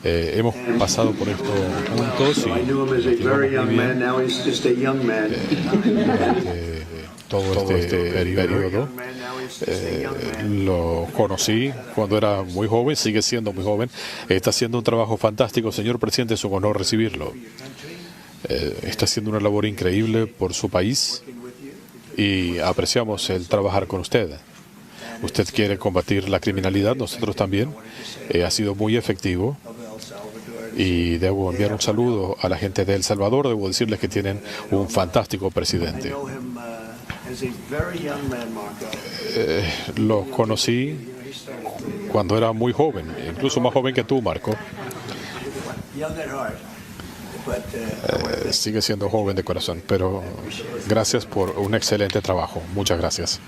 Hemos pasado por esto juntos y nos llevamos muy bien durante todo este periodo. Lo conocí cuando era muy joven, sigue siendo muy joven. Está haciendo un trabajo fantástico, señor presidente, es un honor recibirlo. Está haciendo una labor increíble por su país y apreciamos el trabajar con usted. Usted quiere combatir la criminalidad, nosotros también. Ha sido muy efectivo. Y debo enviar un saludo a la gente de El Salvador. Debo decirles que tienen un fantástico presidente. Lo conocí cuando era muy joven, incluso más joven que tú, Marco. Sigue siendo joven de corazón, pero gracias por un excelente trabajo. Muchas gracias.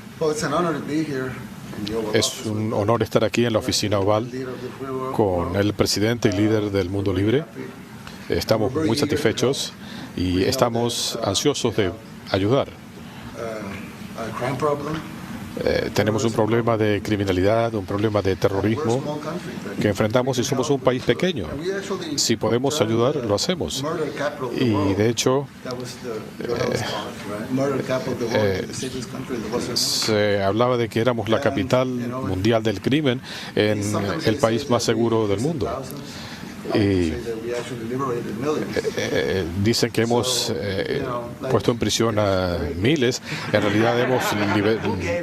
Es un honor estar aquí en la oficina oval con el presidente y líder del mundo libre. Estamos muy satisfechos y estamos ansiosos de ayudar. Tenemos un problema de criminalidad, un problema de terrorismo que enfrentamos y somos un país pequeño. Si podemos ayudar, lo hacemos. Y de hecho, se hablaba de que éramos la capital mundial del crimen en el país más seguro del mundo. Y dicen que hemos puesto en prisión a miles, en realidad hemos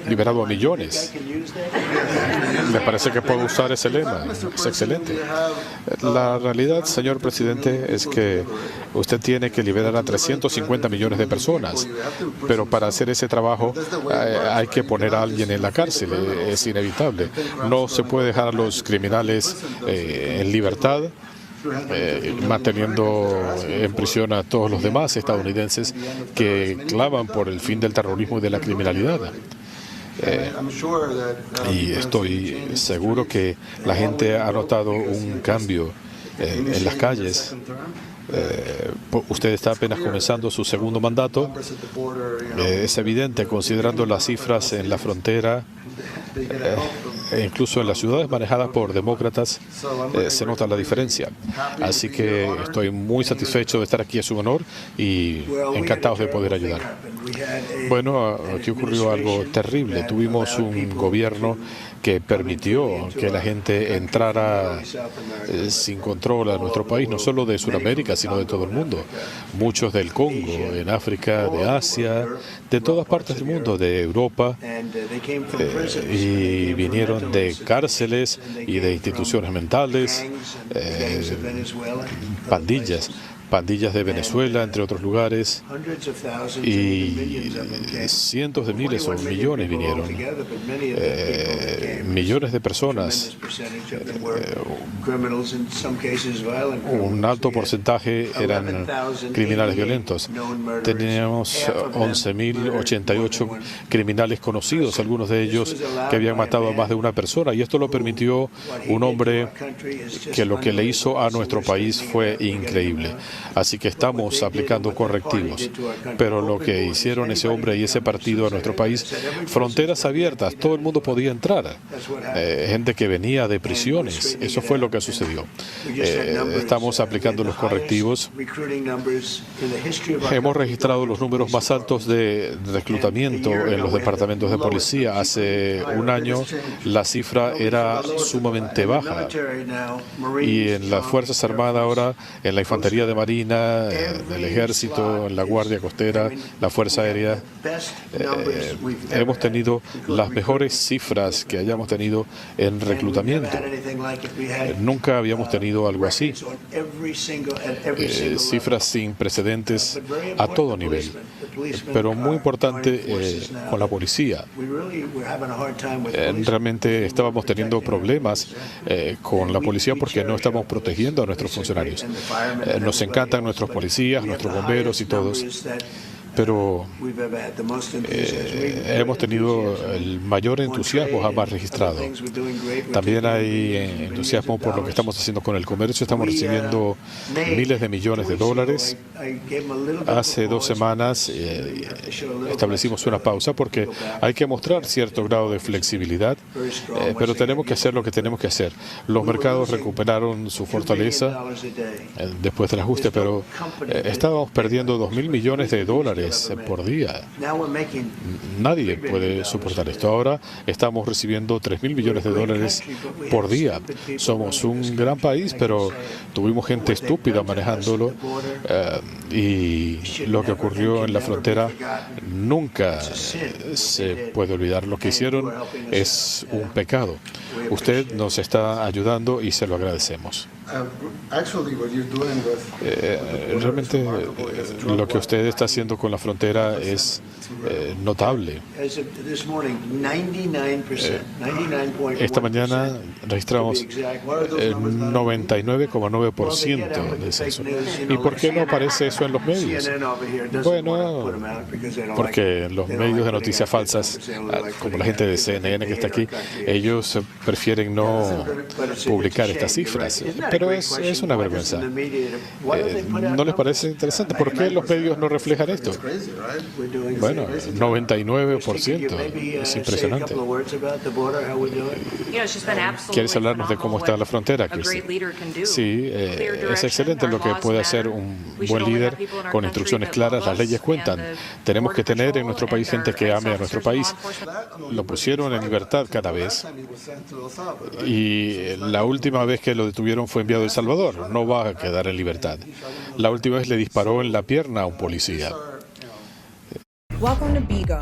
liberado a millones. Me parece que puedo usar ese lema, es excelente. La realidad, señor presidente, es que usted tiene que liberar a 350 millones de personas, pero para hacer ese trabajo hay que poner a alguien en la cárcel, es inevitable. No se puede dejar a los criminales en libertad, manteniendo en prisión a todos los demás estadounidenses que claman por el fin del terrorismo y de la criminalidad. Y estoy seguro que la gente ha notado un cambio en las calles. Usted está apenas comenzando su segundo mandato. Es evidente, considerando las cifras en la frontera, e incluso en las ciudades manejadas por demócratas, se nota la diferencia. Así que estoy muy satisfecho de estar aquí, es un honor y encantados de poder ayudar. Bueno, aquí ocurrió algo terrible. Tuvimos un gobierno que permitió que la gente entrara sin control a nuestro país, no solo de Sudamérica, sino de todo el mundo. Muchos del Congo, en África, de Asia, de todas partes del mundo, de Europa, y vinieron de cárceles y de instituciones mentales, pandillas de Venezuela, entre otros lugares, y cientos de miles o millones vinieron, millones de personas, un alto porcentaje eran criminales violentos. Teníamos 11.088 criminales conocidos, algunos de ellos que habían matado a más de una persona, y esto lo permitió un hombre que lo que le hizo a nuestro país fue increíble. Así que estamos aplicando correctivos. Pero lo que hicieron ese hombre y ese partido a nuestro país, fronteras abiertas, todo el mundo podía entrar. Gente que venía de prisiones, eso fue lo que sucedió. Estamos aplicando los correctivos. Hemos registrado los números más altos de reclutamiento en los departamentos de policía. Hace un año la cifra era sumamente baja. Y en las Fuerzas Armadas ahora, en la Infantería de Marina, del Ejército, en la Guardia Costera, la Fuerza Aérea, hemos tenido las mejores cifras que hayamos tenido en reclutamiento. Nunca habíamos tenido algo así. Cifras sin precedentes a todo nivel. Pero muy importante con la policía. Realmente estábamos teniendo problemas con la policía porque no estamos protegiendo a nuestros funcionarios. Nos encantan nuestros policías, nuestros bomberos y todos, pero hemos tenido el mayor entusiasmo jamás registrado. También hay entusiasmo por lo que estamos haciendo con el comercio. Estamos recibiendo miles de millones de dólares. Hace 2 semanas establecimos una pausa porque hay que mostrar cierto grado de flexibilidad, pero tenemos que hacer lo que tenemos que hacer. Los mercados recuperaron su fortaleza después del ajuste, pero estábamos perdiendo 2.000 millones de dólares por día. Nadie puede soportar esto. Ahora estamos recibiendo 3.000 millones de dólares por día. Somos un gran país, pero tuvimos gente estúpida manejándolo, y lo que ocurrió en la frontera nunca se puede olvidar. Lo que hicieron es un pecado. Usted nos está ayudando y se lo agradecemos. Realmente lo que usted está haciendo con la frontera es notable. Esta mañana registramos el 99,9% de descenso. ¿Y por qué no aparece eso en los medios? Bueno, porque los medios de noticias falsas, como la gente de CNN que está aquí, ellos prefieren no publicar estas cifras. Pero es una vergüenza. ¿No les parece interesante? ¿Por qué los medios no reflejan esto? Bueno, 99%. Es impresionante. ¿Quieres hablarnos de cómo está la frontera, Christy? Sí, es excelente lo que puede hacer un buen líder con instrucciones claras. Las leyes cuentan. Tenemos que tener en nuestro país gente que ame a nuestro país. Lo pusieron en libertad cada vez. Y la última vez que lo detuvieron fue enviado a El Salvador. No va a quedar en libertad. La última vez le disparó en la pierna a un policía. Welcome to Bigo.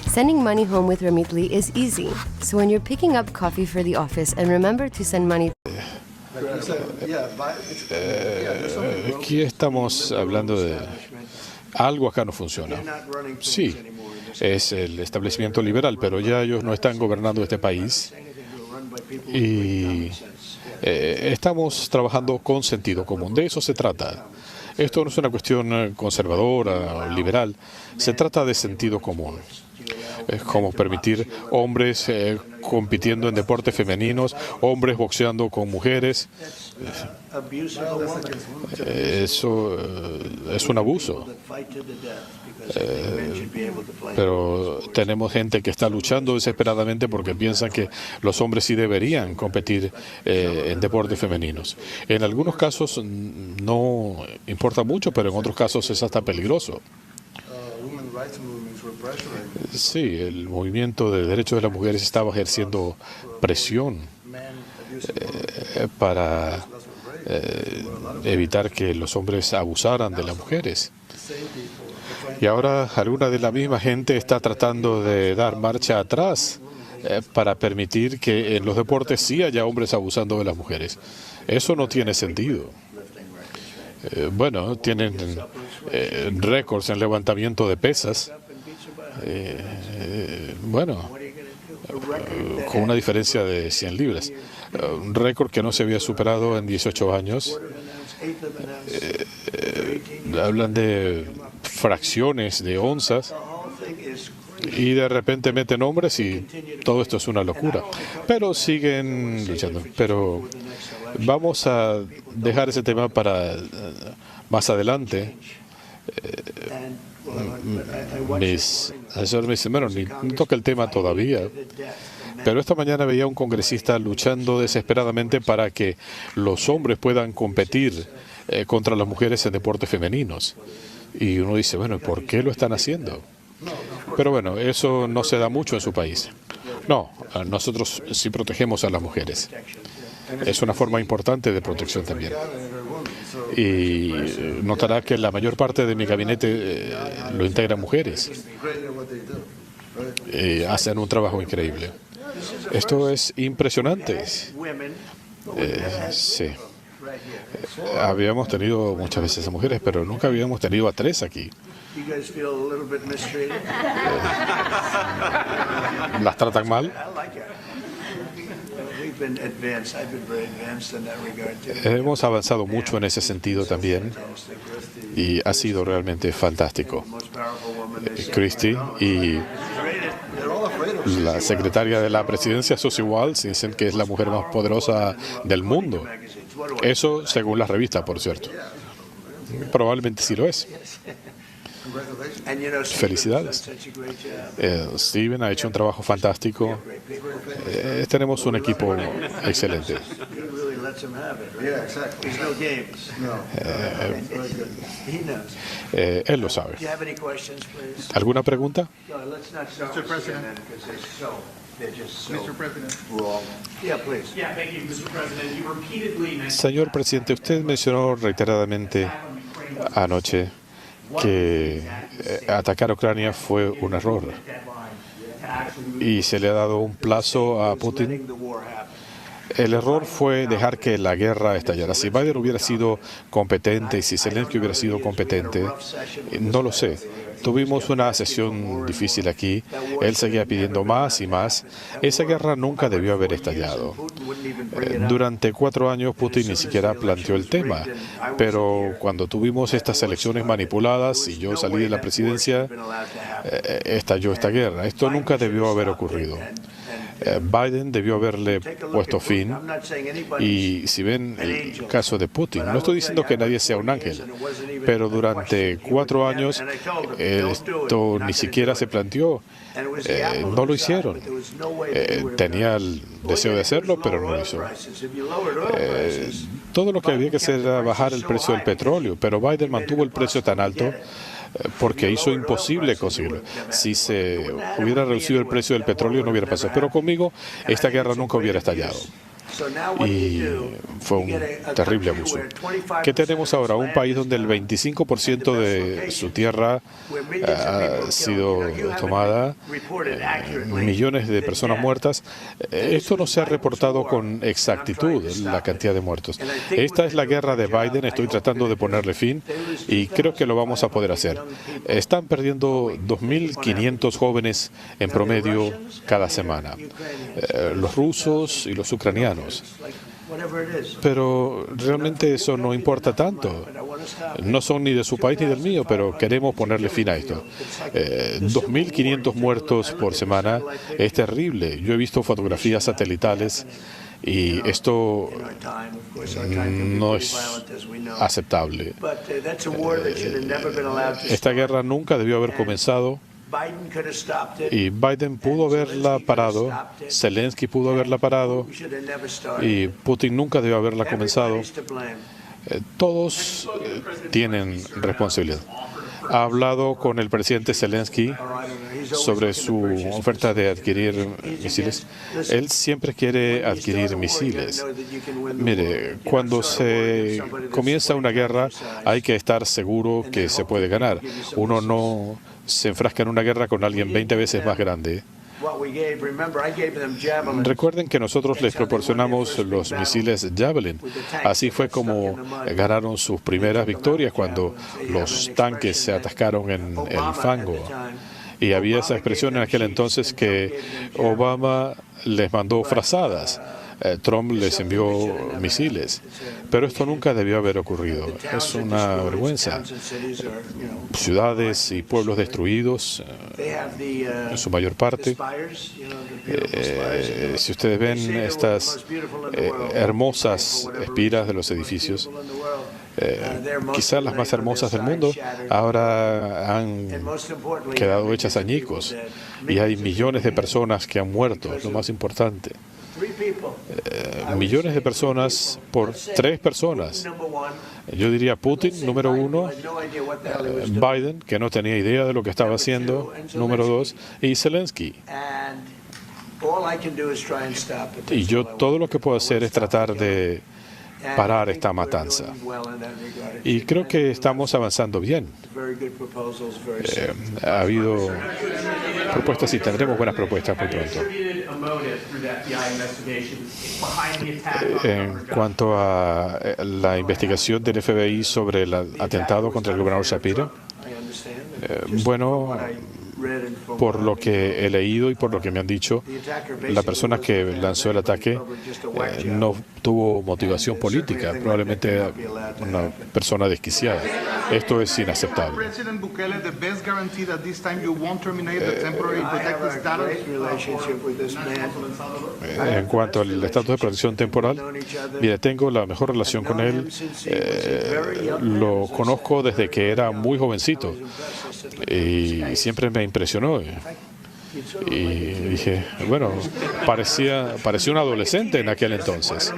Sending money home with Remitly is easy. So when you're picking up coffee for the office and remember to send money. Aquí estamos hablando de algo acá no funciona. Sí, es el establecimiento liberal, pero ya ellos no están gobernando este país y estamos trabajando con sentido común. De eso se trata. Esto no es una cuestión conservadora o liberal, se trata de sentido común. Es como permitir hombres compitiendo en deportes femeninos, hombres boxeando con mujeres. Eso es un abuso. Pero tenemos gente que está luchando desesperadamente porque piensan que los hombres sí deberían competir en deportes femeninos. En algunos casos no importa mucho, pero en otros casos es hasta peligroso. Sí, el movimiento de derechos de las mujeres estaba ejerciendo presión para evitar que los hombres abusaran de las mujeres. Y ahora alguna de la misma gente está tratando de dar marcha atrás para permitir que en los deportes sí haya hombres abusando de las mujeres. Eso no tiene sentido. Bueno, tienen récords en levantamiento de pesas. Bueno, con una diferencia de 100 libras. Un récord que no se había superado en 18 años. Hablan de fracciones de onzas y de repente meten hombres y todo esto es una locura. Pero siguen luchando. Pero vamos a dejar ese tema para más adelante. Mis asesores me dicen, bueno, ni toca el tema todavía. Pero esta mañana veía a un congresista luchando desesperadamente para que los hombres puedan competir contra las mujeres en deportes femeninos. Y uno dice, bueno, ¿por qué lo están haciendo? Pero bueno, eso no se da mucho en su país. No, nosotros sí protegemos a las mujeres. Es una forma importante de protección también. Y notará que la mayor parte de mi gabinete lo integran mujeres. Hacen un trabajo increíble. Esto es impresionante. Sí. Habíamos tenido muchas veces a mujeres, pero nunca habíamos tenido a 3 aquí. ¿Las tratan mal? Hemos avanzado mucho en ese sentido también y ha sido realmente fantástico. Christie y la secretaria de la presidencia, Susie Waltz, dicen que es la mujer más poderosa del mundo. Eso según las revistas, por cierto. Probablemente sí lo es. Felicidades. Steven ha hecho un trabajo fantástico. Tenemos un equipo excelente. Él lo sabe. ¿Alguna pregunta? Señor presidente, usted mencionó reiteradamente anoche que atacar a Ucrania fue un error y se le ha dado un plazo a Putin. El error fue dejar que la guerra estallara. Si Biden hubiera sido competente y si Zelensky hubiera sido competente, no lo sé. Tuvimos una sesión difícil aquí. Él seguía pidiendo más y más. Esa guerra nunca debió haber estallado. Durante 4 años Putin ni siquiera planteó el tema. Pero cuando tuvimos estas elecciones manipuladas y yo salí de la presidencia, estalló esta guerra. Esto nunca debió haber ocurrido. Biden debió haberle puesto fin. Y si ven el caso de Putin, no estoy diciendo que nadie sea un ángel, pero durante 4 años esto ni siquiera se planteó. No lo hicieron. Tenía el deseo de hacerlo, pero no lo hizo. Todo lo que había que hacer era bajar el precio del petróleo, pero Biden mantuvo el precio tan alto porque hizo imposible conseguirlo. Si se hubiera reducido el precio del petróleo no hubiera pasado. Pero conmigo esta guerra nunca hubiera estallado. Y fue un terrible abuso. ¿Qué tenemos ahora? Un país donde el 25% de su tierra ha sido tomada, millones de personas muertas. Esto no se ha reportado con exactitud, la cantidad de muertos. Esta es la guerra de Biden. Estoy tratando de ponerle fin y creo que lo vamos a poder hacer. Están perdiendo 2.500 jóvenes en promedio cada semana. Los rusos y los ucranianos. Pero realmente eso no importa tanto. No son ni de su país ni del mío, pero queremos ponerle fin a esto. 2.500 muertos por semana es terrible. Yo he visto fotografías satelitales y esto no es aceptable. Esta guerra nunca debió haber comenzado. Y Biden pudo haberla parado, Zelensky pudo haberla parado y Putin nunca debió haberla comenzado. Todos tienen responsabilidad. Ha hablado con el presidente Zelensky sobre su oferta de adquirir misiles. Él siempre quiere adquirir misiles. Mire, cuando se comienza una guerra hay que estar seguro que se puede ganar. Uno no se enfrasca en una guerra con alguien 20 veces más grande. Recuerden que nosotros les proporcionamos los misiles Javelin. Así fue como ganaron sus primeras victorias cuando los tanques se atascaron en el fango. Y había esa expresión en aquel entonces que Obama les mandó frazadas. Trump les envió misiles. Pero esto nunca debió haber ocurrido. Es una vergüenza. Ciudades y pueblos destruidos, en su mayor parte. Si ustedes ven estas hermosas espiras de los edificios, quizás las más hermosas del mundo, ahora han quedado hechas añicos y hay millones de personas que han muerto, lo más importante. Millones de personas por 3 personas. Yo diría Putin, número 1, Biden, que no tenía idea de lo que estaba haciendo, número 2, y Zelensky. Y yo todo lo que puedo hacer es tratar de parar esta matanza. Y creo que estamos avanzando bien. Ha habido propuestas y tendremos buenas propuestas muy pronto. En cuanto a la investigación del FBI sobre el atentado contra el gobernador Shapiro, bueno, Por lo que he leído y por lo que me han dicho, la persona que lanzó el ataque no tuvo motivación política, probablemente una persona desquiciada. Esto es inaceptable. En cuanto al estatus de protección temporal, mire, tengo la mejor relación con él. Lo conozco desde que era muy jovencito y siempre me impresionó. Y dije, bueno, parecía un adolescente en aquel entonces.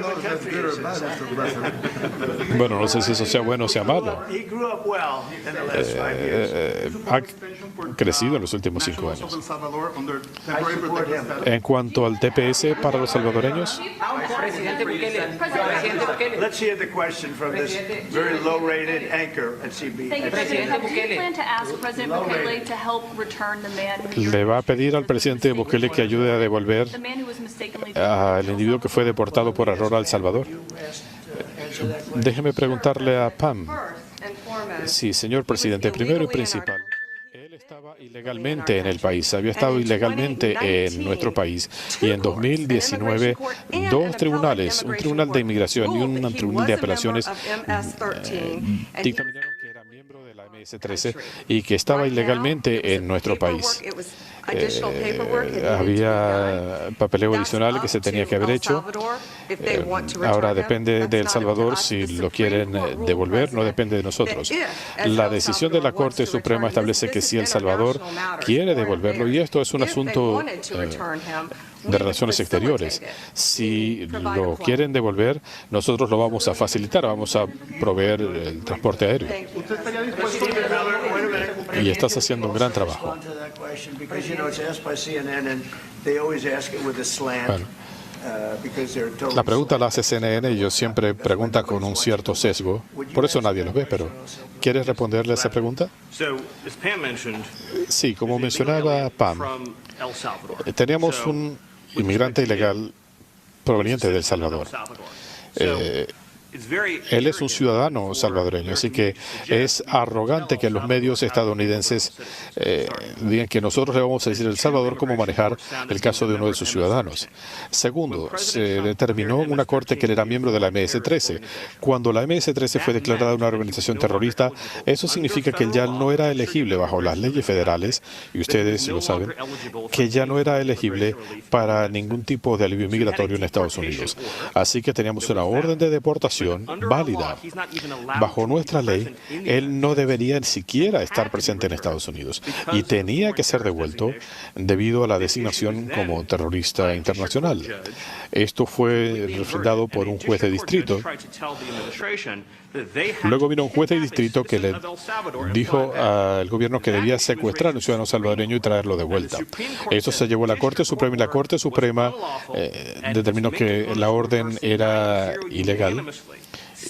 Bueno, no sé si eso sea bueno o sea malo. Ha crecido en los últimos 5 años. En cuanto al TPS para los salvadoreños, Presidente Bukele. Let's hear the question from this very low-rated anchor at CB. Thank you, President. Do you plan to ask President Bukele to help return the man who le va a pedir al presidente Bukele que ayude a devolver the man who was mistakenly al individuo que fue deportado por error a El Salvador? Déjeme preguntarle a Pam. Sí, señor presidente, primero y principal. Él estaba ilegalmente en el país, había estado ilegalmente en nuestro país y en 2019 dos tribunales, un tribunal de inmigración y un tribunal de apelaciones dictaminaron que era miembro de la MS-13 y que estaba ilegalmente en nuestro país. Había papeleo adicional que se tenía que haber hecho. Ahora depende de El Salvador si lo quieren devolver, no depende de nosotros. La decisión de la Corte Suprema establece que si El Salvador quiere devolverlo, y esto es un asunto de relaciones exteriores, si lo quieren devolver, nosotros lo vamos a facilitar, vamos a proveer el transporte aéreo. Y estás haciendo un gran trabajo. Bueno, la pregunta la hace CNN y ellos siempre preguntan con un cierto sesgo. Por eso nadie los ve, pero ¿quieres responderle a esa pregunta? Sí, como mencionaba Pam, teníamos un inmigrante ilegal proveniente de El Salvador. Él es un ciudadano salvadoreño, así que es arrogante que los medios estadounidenses digan que nosotros le vamos a decir a El Salvador cómo manejar el caso de uno de sus ciudadanos. Segundo, se determinó en una corte que él era miembro de la MS-13. Cuando la MS-13 fue declarada una organización terrorista, eso significa que él ya no era elegible bajo las leyes federales, y ustedes lo saben, que ya no era elegible para ningún tipo de alivio migratorio en Estados Unidos. Así que teníamos una orden de deportación válida. Bajo nuestra ley, él no debería ni siquiera estar presente en Estados Unidos y tenía que ser devuelto debido a la designación como terrorista internacional. Esto fue refrendado por un juez de distrito. Luego vino un juez de distrito que le dijo al gobierno que debía secuestrar a un ciudadano salvadoreño y traerlo de vuelta. Eso se llevó a la Corte Suprema y la Corte Suprema determinó que la orden era ilegal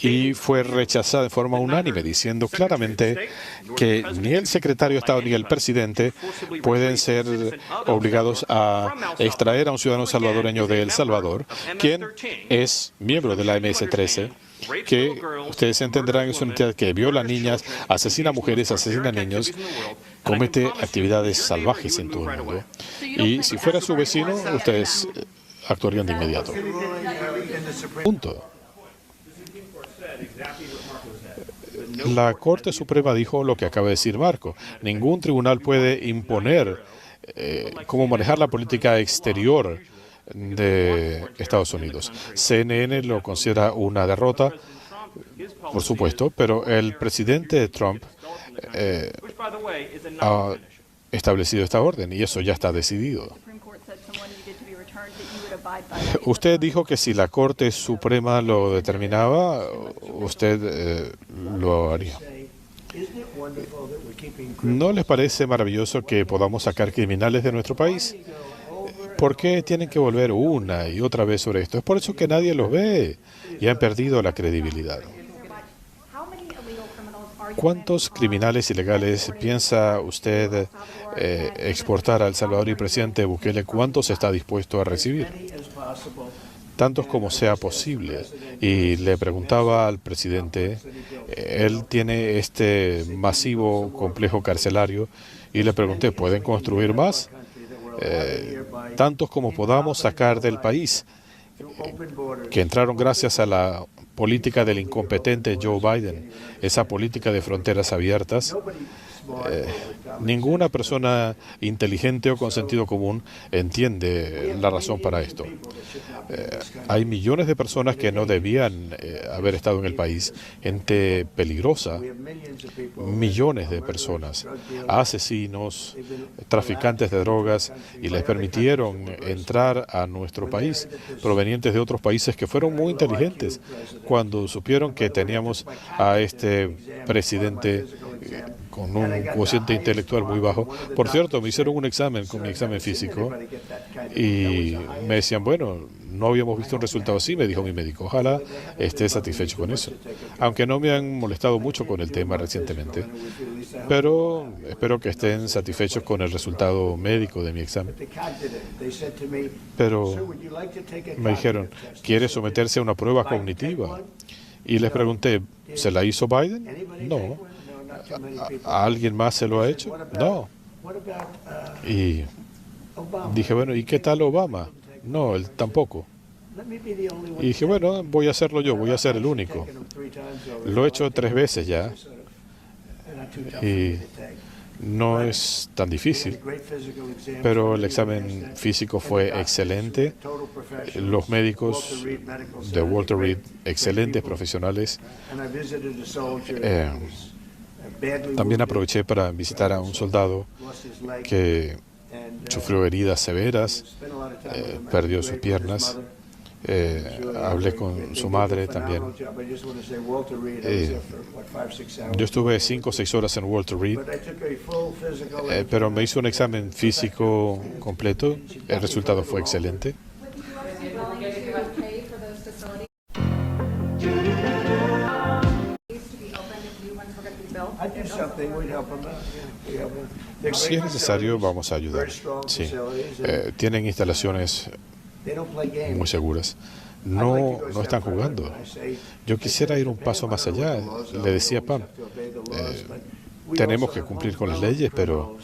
y fue rechazada de forma unánime, diciendo claramente que ni el secretario de Estado ni el presidente pueden ser obligados a extraer a un ciudadano salvadoreño de El Salvador, quien es miembro de la MS-13, que ustedes entenderán es una entidad que viola niñas, asesina mujeres, asesina niños, comete actividades salvajes en todo el mundo. Y si fuera su vecino, ustedes actuarían de inmediato. Punto. La Corte Suprema dijo lo que acaba de decir Marco. Ningún tribunal puede imponer cómo manejar la política exterior de Estados Unidos. CNN lo considera una derrota, por supuesto, pero el presidente Trump ha establecido esta orden y eso ya está decidido. Usted dijo que si la Corte Suprema lo determinaba, usted lo haría. ¿No les parece maravilloso que podamos sacar criminales de nuestro país? ¿Por qué tienen que volver una y otra vez sobre esto? Es por eso que nadie los ve y han perdido la credibilidad. ¿Cuántos criminales ilegales piensa usted exportar a El Salvador y presidente Bukele? ¿Cuántos está dispuesto a recibir? Tantos como sea posible. Y le preguntaba al presidente, él tiene este masivo complejo carcelario Y le pregunté, ¿pueden construir más? Tantos como podamos sacar del país, que entraron gracias a la política del incompetente Joe Biden, esa política de fronteras abiertas. Ninguna persona inteligente o con sentido común entiende la razón para esto. Hay millones de personas que no debían haber estado en el país, gente peligrosa, millones de personas, asesinos, traficantes de drogas, y les permitieron entrar a nuestro país, provenientes de otros países que fueron muy inteligentes cuando supieron que teníamos a este presidente con un cociente intelectual muy bajo. Por cierto, me hicieron un examen con mi examen físico y me decían, bueno, no habíamos visto un resultado así, me dijo mi médico. Ojalá esté satisfecho con eso. Aunque no me han molestado mucho con el tema recientemente, pero espero que estén satisfechos con el resultado médico de mi examen. Pero me dijeron, ¿quiere someterse a una prueba cognitiva? Y les pregunté, ¿se la hizo Biden? No. ¿A alguien más se lo ha hecho? No. Y dije, bueno, ¿y qué tal Obama? No, él tampoco. Y dije, bueno, voy a hacerlo yo, voy a ser el único. Lo he hecho 3 veces ya. Y no es tan difícil, pero el examen físico fue excelente. Los médicos de Walter Reed, excelentes profesionales. También aproveché para visitar a un soldado que sufrió heridas severas, perdió sus piernas. Hablé con su madre también. Yo estuve 5 o 6 horas en Walter Reed, pero me hizo un examen físico completo. El resultado fue excelente. Si es necesario, vamos a ayudar. Sí. Tienen instalaciones muy seguras. No están jugando. Yo quisiera ir un paso más allá. Le decía a Pam, tenemos que cumplir con las leyes, pero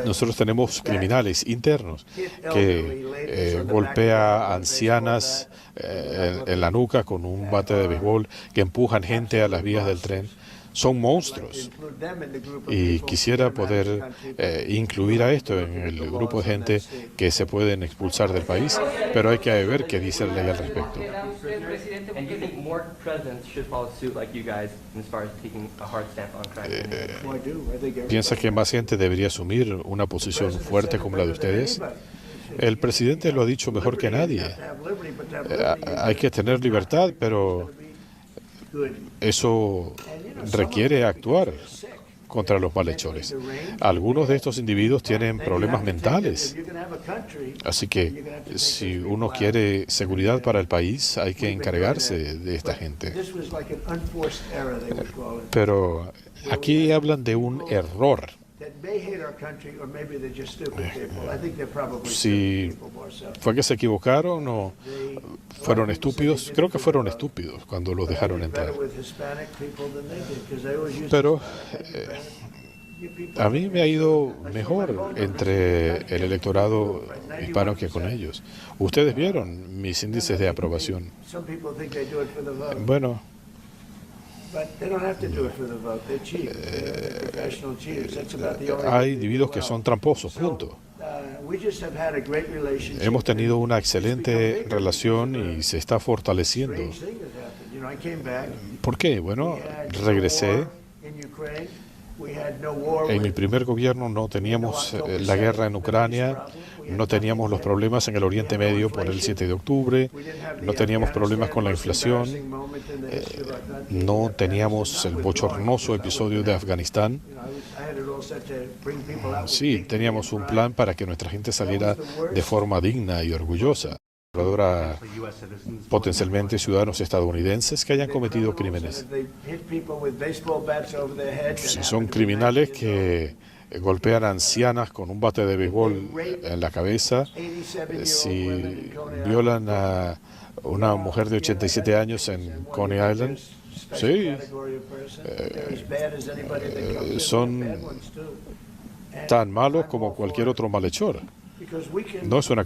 nosotros tenemos criminales internos que golpea a ancianas en la nuca con un bate de béisbol, que empujan gente a las vías del tren. Son monstruos, y quisiera poder incluir a esto en el grupo de gente que se pueden expulsar del país, pero hay que ver qué dice la ley al respecto. ¿Piensa que más gente debería asumir una posición fuerte como la de ustedes? El presidente lo ha dicho mejor que nadie. Hay que tener libertad, pero eso requiere actuar contra los malhechores. Algunos de estos individuos tienen problemas mentales. Así que si uno quiere seguridad para el país, hay que encargarse de esta gente. Pero aquí hablan de un error. Si fue que se equivocaron o fueron estúpidos, creo que fueron estúpidos cuando los dejaron entrar. Pero a mí me ha ido mejor entre el electorado hispano que con ellos. Ustedes vieron mis índices de aprobación. Bueno, hay individuos que son tramposos, punto. Hemos tenido una excelente relación y se está fortaleciendo. ¿Por qué? Bueno, regresé. En mi primer gobierno no teníamos la guerra en Ucrania, no teníamos los problemas en el Oriente Medio por el 7 de octubre, no teníamos problemas con la inflación, no teníamos el bochornoso episodio de Afganistán. Sí, teníamos un plan para que nuestra gente saliera de forma digna y orgullosa. Ahora, potencialmente ciudadanos estadounidenses que hayan cometido crímenes. Si son criminales que golpean a ancianas con un bate de béisbol en la cabeza, si violan a una mujer de 87 años en Coney Island, sí, son tan malos como cualquier otro malhechor. No es una